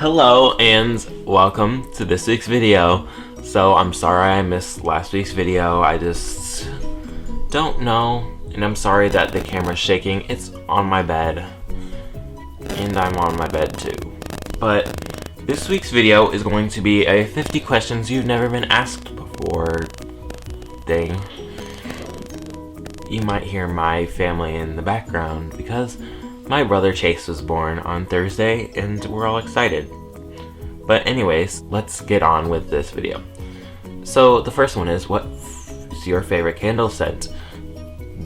Hello and welcome to this week's video. So I'm sorry I missed last week's video. I just don't know, and I'm sorry that the camera's shaking. It's on my bed and I'm on my bed too. But this week's video is going to be a 50 questions you've never been asked before thing. You might hear my family in the background because my brother Chase was born on Thursday and we're all excited. But anyways, let's get on with this video. So the first one is, what's your favorite candle scent?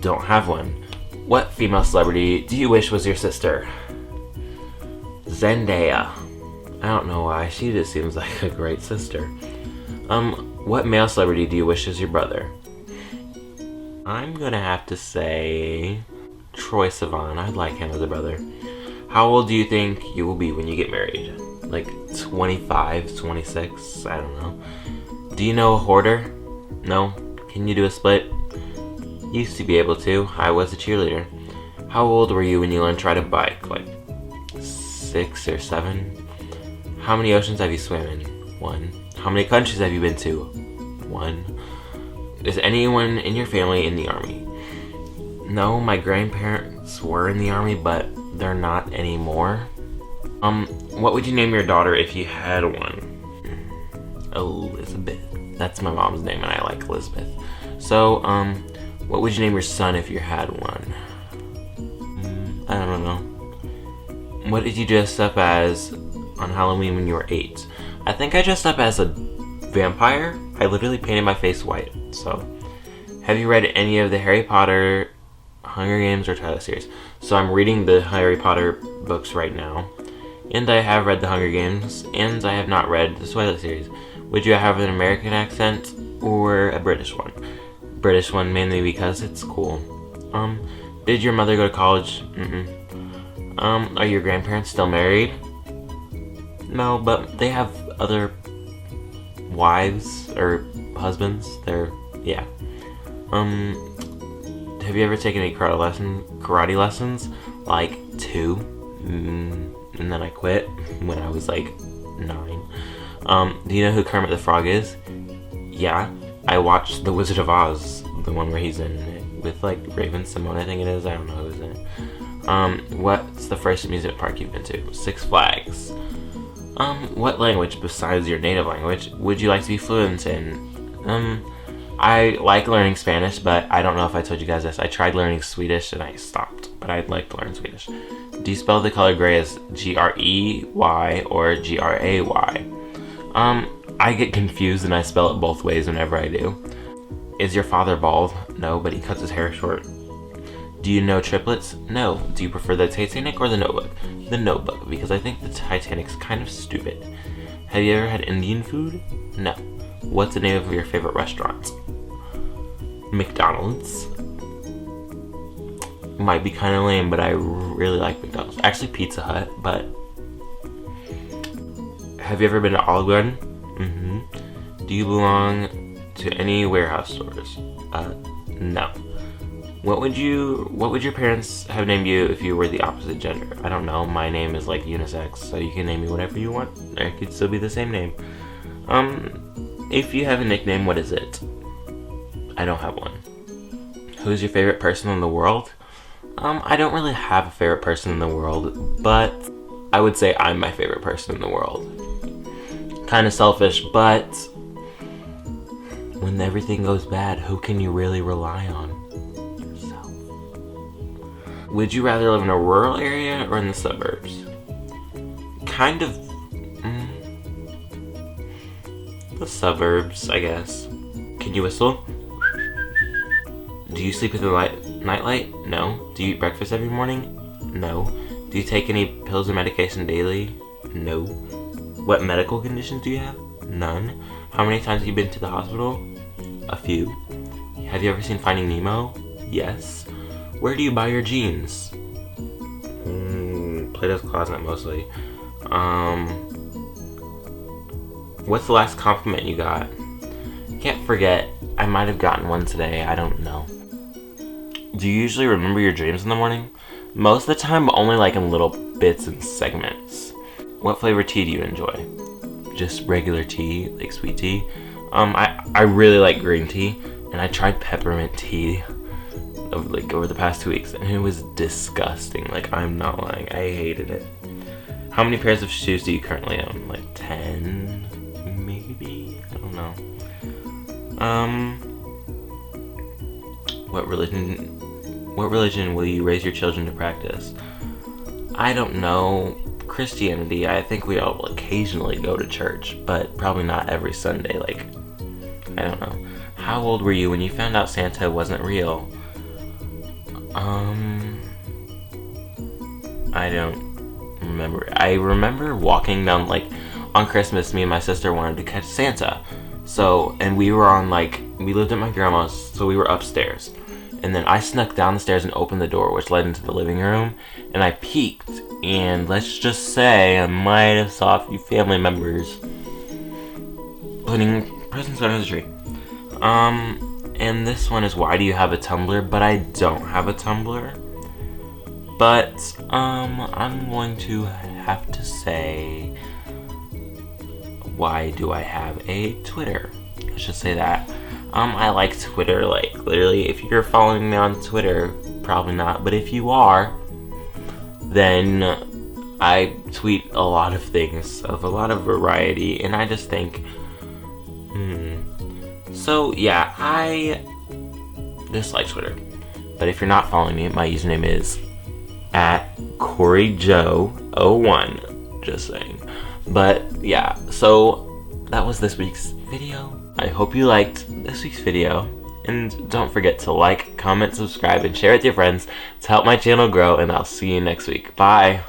Don't have one. What female celebrity do you wish was your sister? Zendaya. I don't know why, she just seems like a great sister. What male celebrity do you wish is your brother? I'm gonna have to say Troye Sivan. I'd like him as a brother. How old do you think you will be when you get married? Like 25, 26? I don't know. Do you know a hoarder? No? Can you do a split? Used to be able to. I was a cheerleader. How old were you when you learned to ride a bike? Like 6 or 7? How many oceans have you swam in? 1. How many countries have you been to? 1. Is anyone in your family in the army? No, my grandparents were in the army, but they're not anymore. What would you name your daughter if you had one? Elizabeth. That's my mom's name and I like Elizabeth. So, what would you name your son if you had one? I don't know. What did you dress up as on Halloween when you were 8? I think I dressed up as a vampire. I literally painted my face white, so. Have you read any of the Harry Potter, Hunger Games, or Twilight series? So I'm reading the Harry Potter books right now, and I have read the Hunger Games, and I have not read the Twilight series. Would you have an American accent or a British one? British one, mainly because it's cool. Did your mother go to college? Are your grandparents still married? No, but they have other wives or husbands. Yeah. Have you ever taken any karate lessons? Like 2. And then I quit when I was like 9. Do you know who Kermit the Frog is? Yeah. I watched The Wizard of Oz, the one where he's in it with like Raven Simone, I think it is. I don't know who's in it. What's the first amusement park you've been to? Six Flags. What language besides your native language would you like to be fluent in? I like learning Spanish, but I don't know if I told you guys this. I tried learning Swedish and I stopped, but I'd like to learn Swedish. Do you spell the color gray as G-R-E-Y or G-R-A-Y? I get confused and I spell it both ways whenever I do. Is your father bald? No, but he cuts his hair short. Do you know triplets? No. Do you prefer the Titanic or the Notebook? The Notebook, because I think the Titanic's kind of stupid. Have you ever had Indian food? No. What's the name of your favorite restaurant? McDonald's. Might be kind of lame, but I really like McDonald's. Actually, Pizza Hut, but... Have you ever been to Olive Garden? Do you belong to any warehouse stores? No. What would your parents have named you if you were the opposite gender? I don't know. My name is like unisex, so you can name me whatever you want. Or it could still be the same name. If you have a nickname, what is it? I don't have one. Who's your favorite person in the world? I don't really have a favorite person in the world, but I would say I'm my favorite person in the world. Kind of selfish, but when everything goes bad, who can you really rely on? Yourself. Would you rather live in a rural area or in the suburbs? Kind of the suburbs, I guess. Can you whistle? Do you sleep with a nightlight? No. Do you eat breakfast every morning? No. Do you take any pills or medication daily? No. What medical conditions do you have? None. How many times have you been to the hospital? A few. Have you ever seen Finding Nemo? Yes. Where do you buy your jeans? Plato's Closet mostly. What's the last compliment you got? Can't forget. I might have gotten one today. I don't know. Do you usually remember your dreams in the morning? Most of the time, but only like in little bits and segments. What flavor tea do you enjoy? Just regular tea, like sweet tea? I really like green tea, and I tried peppermint tea over the past 2 weeks, and it was disgusting. Like, I'm not lying, I hated it. How many pairs of shoes do you currently own? Like 10, maybe? I don't know. What religion will you raise your children to practice? I don't know. Christianity. I think we all will occasionally go to church, but probably not every Sunday. Like, I don't know. How old were you when you found out Santa wasn't real? I don't remember. I remember walking down, like, on Christmas, me and my sister wanted to catch Santa. So, and we were on, like, we lived at my grandma's, so we were upstairs. And then I snuck down the stairs and opened the door, which led into the living room. And I peeked, and let's just say I might have saw a few family members putting presents under the tree. And this one is, why do you have a Tumblr? But I don't have a Tumblr. But, I'm going to have to say, why do I have a Twitter? Let's just say that. I like Twitter, like, literally, if you're following me on Twitter, probably not, but if you are, then I tweet a lot of things, of a lot of variety, and I just think, So, yeah, I dislike Twitter. But if you're not following me, my username is @CoreyJoe01. Just saying. But, yeah, so that was this week's video. I hope you liked this week's video. And don't forget to like, comment, subscribe, and share with your friends to help my channel grow. And I'll see you next week. Bye!